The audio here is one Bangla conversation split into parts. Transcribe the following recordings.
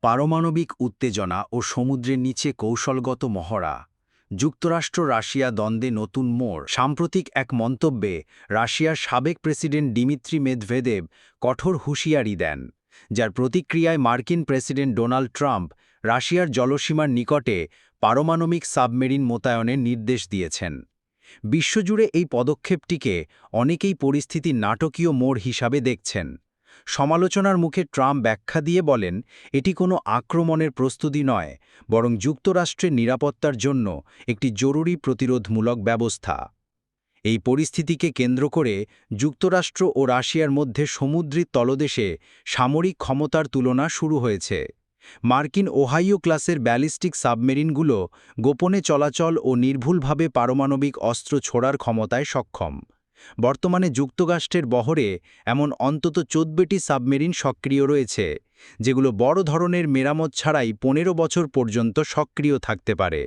পারমাণবিক উত্তেজনা ও সমুদ্রের নিচে কৌশলগত মহড়া। যুক্তরাষ্ট্র রাশিয়া দ্বন্দ্বে নতুন মোড়। সাম্প্রতিক এক মন্তব্যে রাশিয়ার সাবেক প্রেসিডেন্ট দিমিত্রি মেদভেদেব কঠোর হুঁশিয়ারি দেন, যার প্রতিক্রিয়ায় মার্কিন প্রেসিডেন্ট ডোনাল্ড ট্রাম্প রাশিয়ার জলসীমার নিকটে পারমাণবিক সাবমেরিন মোতায়েনের নির্দেশ দিয়েছেন। বিশ্বজুড়ে এই পদক্ষেপটিকে অনেকেই পরিস্থিতির নাটকীয় মোড় হিসাবে দেখছেন। সমালোচনার মুখে ট্রাম্প ব্যাখ্যা দিয়ে বলেন, এটি কোনো আক্রমণের প্রস্তুতি নয়, বরং যুক্তরাষ্ট্রের নিরাপত্তার জন্য একটি জরুরি প্রতিরোধমূলক ব্যবস্থা। এই পরিস্থিতিকে কেন্দ্র করে যুক্তরাষ্ট্র ও রাশিয়ার মধ্যে সমুদ্রের তলদেশে সামরিক ক্ষমতার তুলনা শুরু হয়েছে। মার্কিন ওহাইও ক্লাসের ব্যালিস্টিক সাবমেরিনগুলো গোপনে চলাচল ও নির্ভুলভাবে পারমাণবিক অস্ত্র ছোড়ার ক্ষমতায় সক্ষম। বর্তমানে যুক্তরাষ্ট্রের বহরে এমন অন্তত 14টি সাবমেরিন সক্রিয় রয়েছে, যেগুলো বড় ধরনের মেরামত ছাড়াই 15 বছর পর্যন্ত সক্রিয় থাকতে পারে।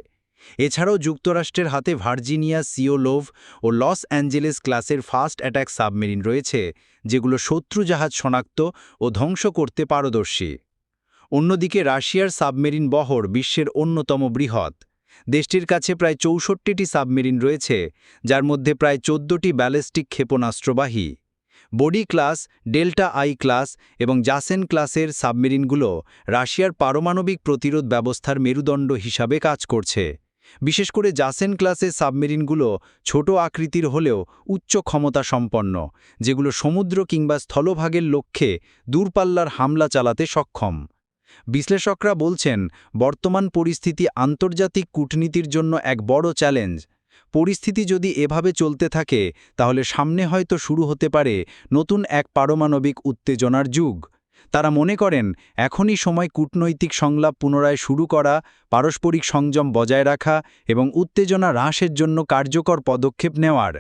এছাড়াও যুক্তরাষ্ট্রের হাতে ভার্জিনিয়া সিওলোভ ও লস অ্যাঞ্জেলেস ক্লাসের ফাস্ট অ্যাটাক সাবমেরিন রয়েছে, যেগুলো শত্রু জাহাজ শনাক্ত ও ধ্বংস করতে পারদর্শী। অন্যদিকে রাশিয়ার সাবমেরিন বহর বিশ্বের অন্যতম বৃহৎ। দেশটির কাছে প্রায় 64টি সাবমেরিন রয়েছে, যার মধ্যে প্রায় 14টি ব্যালিস্টিক ক্ষেপণাস্ত্রবাহী। Borei class, Delta I class এবং জাসেন ক্লাসের সাবমেরিনগুলো রাশিয়ার পারমাণবিক প্রতিরোধ ব্যবস্থার মেরুদণ্ড হিসাবে কাজ করছে। বিশেষ করে জাসেন ক্লাসের সাবমেরিনগুলো ছোট আকৃতির হলেও উচ্চ ক্ষমতা সম্পন্ন, যেগুলো সমুদ্র কিংবা স্থলভাগের লক্ষ্যে দূরপাল্লার হামলা চালাতে সক্ষম। বিশ্লেষকরা বলছেন, বর্তমান পরিস্থিতি আন্তর্জাতিক কূটনীতির জন্য এক বড় চ্যালেঞ্জ। পরিস্থিতি যদি এভাবে চলতে থাকে, তাহলে সামনে হয়তো শুরু হতে পারে নতুন এক পারমাণবিক উত্তেজনার যুগ। তারা মনে করেন, এখনই সময় কূটনৈতিক সংলাপ পুনরায় শুরু করা, পারস্পরিক সংযম বজায় রাখা এবং উত্তেজনা হ্রাসের জন্য কার্যকর পদক্ষেপ নেওয়ার।